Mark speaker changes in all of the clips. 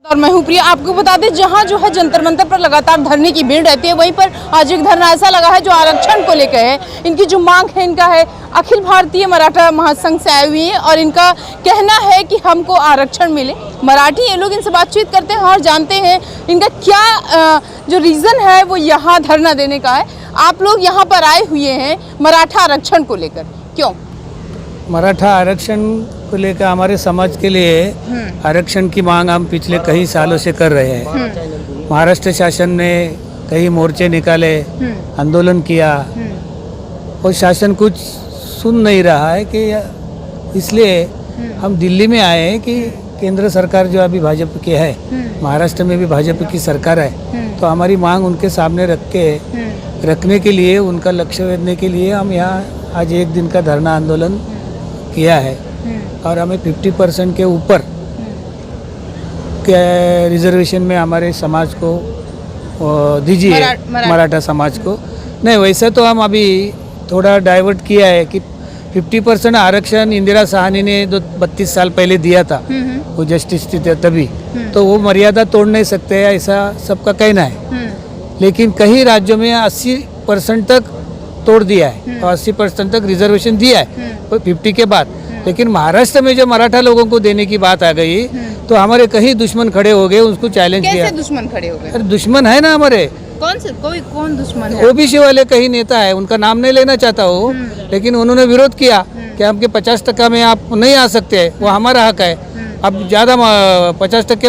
Speaker 1: और मैं हूं प्रिया। आपको बता दें, जहां जो है जंतर मंतर पर लगातार धरने की भीड़ रहती है, वहीं पर आज एक धरना ऐसा लगा है जो आरक्षण को लेकर है। इनकी जो मांग है, इनका है अखिल भारतीय मराठा महासंघ से आए हुए हैं और इनका कहना है कि हमको आरक्षण मिले। मराठी ये लोग इनसे बातचीत करते हैं और जानते हैं इनका क्या जो रीज़न है वो यहाँ धरना देने का है। आप लोग यहाँ पर आए हुए हैं मराठा आरक्षण को लेकर, क्यों?
Speaker 2: मराठा आरक्षण को लेकर हमारे समाज के लिए आरक्षण की मांग हम पिछले कई सालों से कर रहे हैं। महाराष्ट्र शासन ने कई मोर्चे निकाले, आंदोलन किया और शासन कुछ सुन नहीं रहा है कि इसलिए हम दिल्ली में आए हैं कि केंद्र सरकार जो अभी भाजपा की है, महाराष्ट्र में भी भाजपा की सरकार है, तो हमारी मांग उनके सामने रखने के लिए, उनका लक्ष्य वेधने के लिए हम यहाँ आज एक दिन का धरना आंदोलन किया है और हमें 50% के ऊपर के रिजर्वेशन में हमारे समाज को दीजिए, मराठा समाज को। नहीं, वैसे तो हम अभी थोड़ा डाइवर्ट किया है कि 50% आरक्षण इंदिरा साहनी ने 32 साल पहले दिया था, वो जस्टिस थी तभी, तो वो मर्यादा तोड़ नहीं सकते, ऐसा सबका कहना है। लेकिन कई राज्यों में 80% तक तोड़ दिया है और 80% तक रिजर्वेशन दिया है 50 के बाद। लेकिन महाराष्ट्र में जो मराठा लोगों को देने की बात आ गई तो हमारे कई दुश्मन खड़े हो गए, उसको चैलेंज किया।
Speaker 1: कैसे दुश्मन खड़े हो गए?
Speaker 2: अरे दुश्मन है ना हमारे।
Speaker 1: कौन दुश्मन है?
Speaker 2: ओबीसी वाले कई नेता है, उनका नाम नहीं लेना चाहता हो, लेकिन उन्होंने विरोध किया कि आपके 50% में आप नहीं आ सकते, वो हमारा हक है। अब ज़्यादा 50%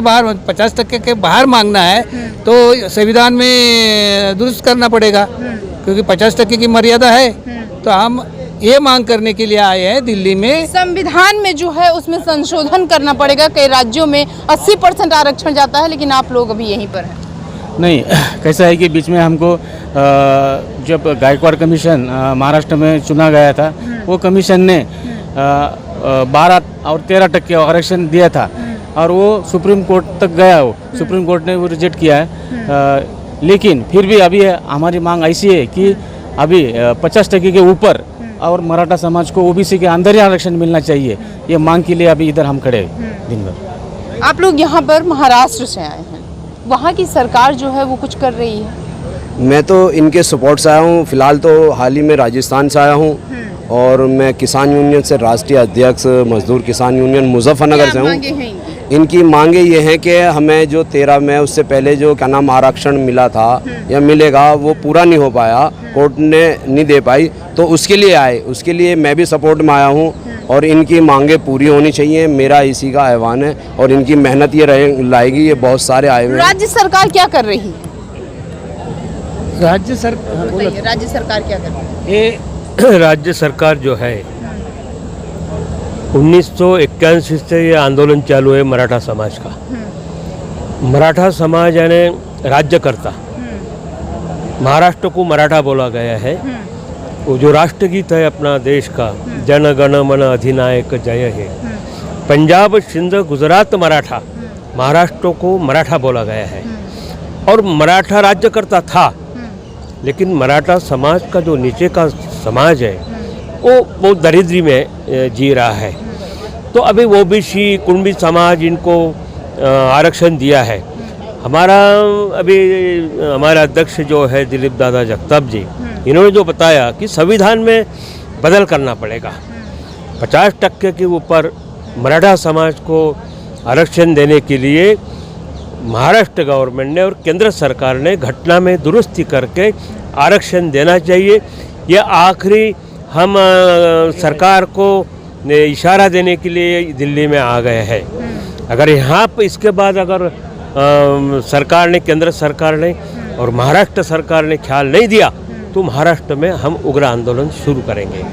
Speaker 2: के बाहर मांगना है तो संविधान में दुरुस्त करना पड़ेगा, क्योंकि 50% की मर्यादा है। तो हम ये मांग करने के लिए आए हैं दिल्ली में।
Speaker 1: संविधान में जो है उसमें संशोधन करना पड़ेगा। कई राज्यों में 80% आरक्षण जाता है, लेकिन आप लोग अभी यहीं पर हैं।
Speaker 3: नहीं, कैसा है कि बीच में हमको जब गायकवाड़ कमीशन महाराष्ट्र में चुना गया था, वो कमीशन ने 12 और 13% आरक्षण दिया था और वो सुप्रीम कोर्ट तक गया। वो सुप्रीम कोर्ट ने वो रिजेक्ट किया है। लेकिन फिर भी अभी हमारी मांग ऐसी है कि अभी 50% के ऊपर और मराठा समाज को ओबीसी के अंदर ही आरक्षण मिलना चाहिए। ये मांग के लिए अभी इधर हम खड़े दिन भर।
Speaker 1: आप लोग यहाँ पर महाराष्ट्र से आए हैं, वहाँ की सरकार जो है वो कुछ कर रही है?
Speaker 4: मैं तो इनके सपोर्ट से आया हूँ। फिलहाल तो हाल ही में राजस्थान से आया हूँ और मैं किसान यूनियन से राष्ट्रीय अध्यक्ष मजदूर किसान यूनियन मुजफ्फरनगर से हूँ। इनकी मांगे ये हैं कि हमें जो 13 में उससे पहले जो क्या नाम आरक्षण मिला था या मिलेगा, वो पूरा नहीं हो पाया, कोर्ट ने नहीं दे पाई, तो उसके लिए आए। उसके लिए मैं भी सपोर्ट में आया हूँ और इनकी मांगे पूरी होनी चाहिए, मेरा इसी का आह्वान है। और इनकी मेहनत ये लाएगी, ये बहुत सारे आए हुए हैं।
Speaker 1: राज्य सरकार क्या कर रही है?
Speaker 2: राज्य
Speaker 1: सरकार क्या कर रही है?
Speaker 5: ये राज्य सरकार जो है 1981 से ये आंदोलन चालू है मराठा समाज का। मराठा समाज यानी राज्यकर्ता, महाराष्ट्र को मराठा बोला गया है। वो जो राष्ट्रगीत है अपना देश का, जन गण मन अधिनायक जय है। पंजाब सिंध गुजरात मराठा, महाराष्ट्र को मराठा बोला गया है और मराठा राज्यकर्ता था। लेकिन मराठा समाज का जो नीचे का समाज है वो बहुत दरिद्री में जी रहा है। तो अभी ओबीसी कुणबी समाज इनको आरक्षण दिया है। अभी हमारा अध्यक्ष जो है दिलीप दादा जगताप जी, इन्होंने जो बताया कि संविधान में बदल करना पड़ेगा, 50% के ऊपर मराठा समाज को आरक्षण देने के लिए महाराष्ट्र गवर्नमेंट ने और केंद्र सरकार ने घटना में दुरुस्ती करके आरक्षण देना चाहिए। ये आखिरी हम सरकार को इशारा देने के लिए दिल्ली में आ गए हैं। अगर यहाँ पर इसके बाद अगर सरकार ने, केंद्र सरकार ने और महाराष्ट्र सरकार ने ख्याल नहीं दिया तो महाराष्ट्र में हम उग्र आंदोलन शुरू करेंगे।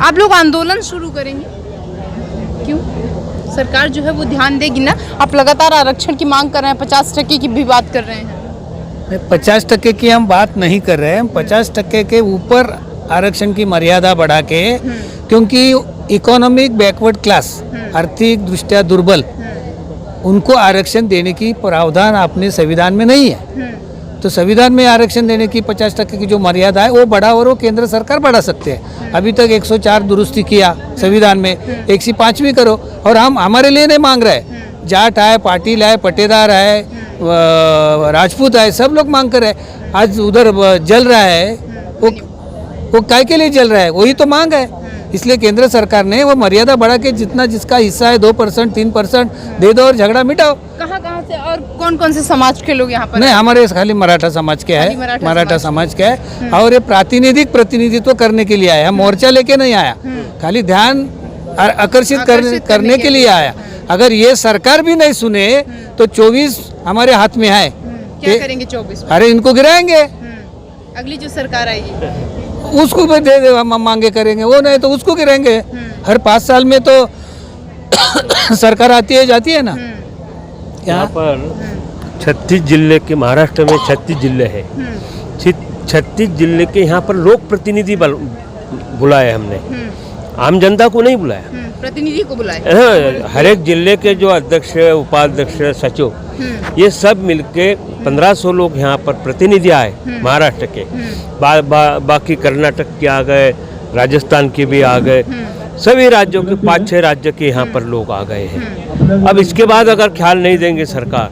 Speaker 1: आप लोग आंदोलन शुरू करेंगे? क्यों? सरकार जो है वो ध्यान देगी ना। आप लगातार आरक्षण की मांग कर रहे हैं, 50% की भी बात कर रहे हैं।
Speaker 2: 50% की हम बात नहीं कर रहे हैं, 50% के ऊपर आरक्षण की मर्यादा बढ़ा के, क्योंकि इकोनॉमिक बैकवर्ड क्लास, आर्थिक दृष्टया दुर्बल, उनको आरक्षण देने की प्रावधान अपने संविधान में नहीं है। तो संविधान में आरक्षण देने की 50% की जो मर्यादा है वो बढ़ा, और वो केंद्र सरकार बढ़ा सकते हैं। अभी तक 104 दुरुस्ती किया संविधान में, 105 भी करो। और हम हमारे लिए नहीं मांग रहे, जाट है, पाटिल है, पटेदार है, राजपूत है, सब लोग मांग कर रहे। आज उधर जल रहा है, वो काय के लिए जल रहा है? वही तो मांग है। इसलिए केंद्र सरकार ने वो मर्यादा बढ़ा के जितना जिसका हिस्सा है 2%, 3% दे दो और झगड़ा मिटाओ।
Speaker 1: कहाँ से और कौन कौन से समाज के लोग यहाँ पर?
Speaker 2: नहीं, हमारे खाली मराठा समाज के है, मराठा समाज के है। और ये प्रातिनिधिक प्रतिनिधित्व करने के लिए आया, मोर्चा लेके नहीं आया, खाली ध्यान आकर्षित करने के लिए आया। अगर ये सरकार भी नहीं सुने तो 24 हमारे हाथ में है।
Speaker 1: क्या करेंगे 24 में?
Speaker 2: अरे इनको गिराएंगे,
Speaker 1: अगली जो सरकार आएगी
Speaker 2: उसको भी दे दे, हम मांगे करेंगे, वो नहीं तो उसको गिराएंगे। हर 5 साल में तो सरकार आती है जाती है ना।
Speaker 5: यहाँ पर 36 जिले के, महाराष्ट्र में 36 जिले हैं। 36 जिले के यहाँ पर लोक प्रतिनिधि बुलाए हमने, आम जनता को नहीं बुलाया।
Speaker 1: प्रतिनिधि को बुलाए।
Speaker 5: हाँ, हर एक जिले के जो अध्यक्ष, उपाध्यक्ष, सचिव, ये सब मिलके 1500 लोग यहाँ पर प्रतिनिधि आए महाराष्ट्र के। बाकी कर्नाटक के आ गए, राजस्थान के भी आ गए, सभी राज्यों के 5-6 राज्य के यहाँ पर लोग आ गए हैं। अब इसके बाद अगर ख्याल नहीं देंगे सरकार,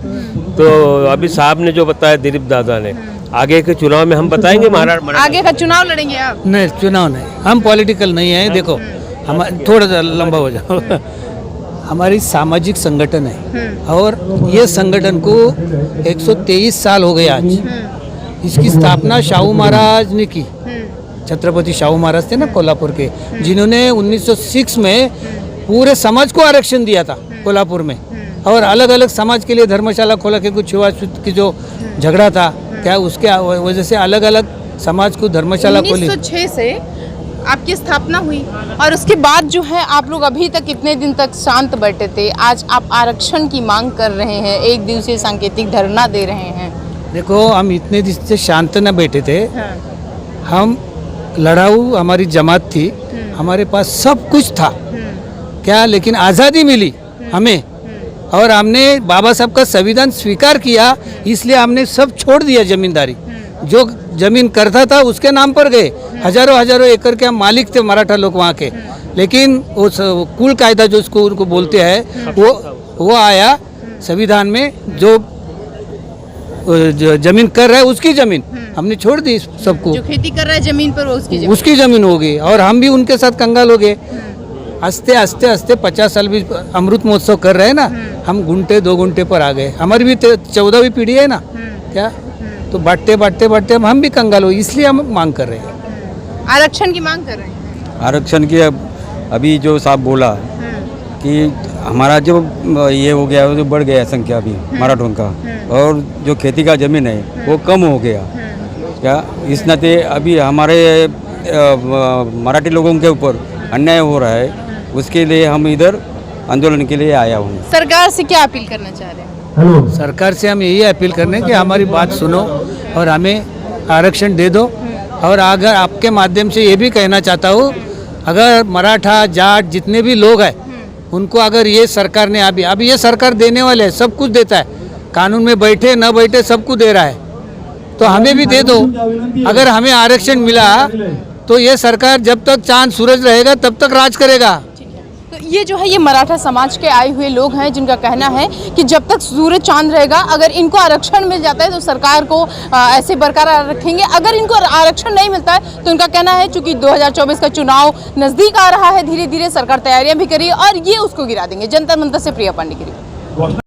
Speaker 5: तो अभी साहब ने जो बताया, दिलीप दादा ने, आगे के चुनाव में हम बताएंगे महाराष्ट्र
Speaker 1: आगे का चुनाव लड़ेंगे आप?
Speaker 2: नहीं, चुनाव नहीं, हम पॉलिटिकल नहीं है। देखो हम थोड़ा सा लंबा हो जाओ। हमारी सामाजिक संगठन है और ये संगठन को 123 साल हो गए आज। इसकी स्थापना शाहू महाराज ने की, छत्रपति शाहू महाराज थे ना कोल्हापुर के, जिन्होंने 1906 में पूरे समाज को आरक्षण दिया था कोल्हापुर में। और अलग अलग समाज के लिए धर्मशाला खोला के कुछ छुआछूत की जो झगड़ा था, क्या उसके वजह से अलग अलग समाज को धर्मशाला खोली।
Speaker 1: 1906 से आपकी स्थापना हुई और उसके बाद जो है आप लोग अभी तक इतने दिन तक शांत बैठे थे, आज आप आरक्षण की मांग कर रहे हैं, एक दिवसीय सांकेतिक धरना दे रहे हैं।
Speaker 2: देखो हम इतने दिन से शांत न बैठे थे।
Speaker 1: हाँ।
Speaker 2: हम लड़ाऊ, हमारी जमात थी, हमारे पास सब कुछ था क्या, लेकिन आज़ादी मिली हमें और हमने बाबा साहब का संविधान स्वीकार किया, इसलिए हमने सब छोड़ दिया। जमींदारी जो जमीन करता था उसके नाम पर गए, हजारों एकड़ के हम मालिक थे मराठा लोग वहाँ के। लेकिन वो कुल कायदा जो उसको उनको बोलते हैं वो आया संविधान में, जो जमीन कर रहा है उसकी जमीन हमने छोड़ दी सबको।
Speaker 1: जो खेती कर रहा है जमीन पर, वो उसकी
Speaker 2: जमीन हो गई और हम भी उनके साथ कंगाल हो गए। आस्ते आस्ते 50 साल भी अमृत महोत्सव कर रहे हैं ना, हम घंटे 2 घंटे पर आ गए। हमारी भी 14वीं पीढ़ी है ना क्या, तो बांटते हम भी कंगाल हो, इसलिए हम मांग कर रहे हैं,
Speaker 1: आरक्षण की मांग कर रहे हैं।
Speaker 6: आरक्षण की अभी जो साहब बोला कि हमारा जो ये हो गया, जो बढ़ गया संख्या अभी मराठों का, और जो खेती का ज़मीन है वो कम हो गया क्या, इस नाते अभी हमारे मराठी लोगों के ऊपर अन्याय हो रहा है, उसके लिए हम इधर आंदोलन के लिए आया हूँ।
Speaker 1: सरकार से क्या अपील करना चाह रहे हैं?
Speaker 2: सरकार से हम यही अपील करने कि हमारी बात सुनो और हमें आरक्षण दे दो। और अगर आपके माध्यम से ये भी कहना चाहता हूँ, अगर मराठा, जाट जितने भी लोग हैं उनको अगर ये सरकार ने अभी ये सरकार देने वाले है, सब कुछ देता है, कानून में बैठे न बैठे सबको दे रहा है, तो हमें भी दे दो। अगर हमें आरक्षण मिला तो ये सरकार जब तक चांद सूरज रहेगा तब तक राज करेगा।
Speaker 1: तो ये जो है ये मराठा समाज के आए हुए लोग हैं जिनका कहना है कि जब तक सूरज चांद रहेगा, अगर इनको आरक्षण मिल जाता है तो सरकार को ऐसे बरकरार रखेंगे। अगर इनको आरक्षण नहीं मिलता है तो उनका कहना है चूंकि 2024 का चुनाव नजदीक आ रहा है, धीरे धीरे सरकार तैयारियां भी करी और ये उसको गिरा देंगे। जंतर मंतर से प्रिया पांडे की रिपोर्ट।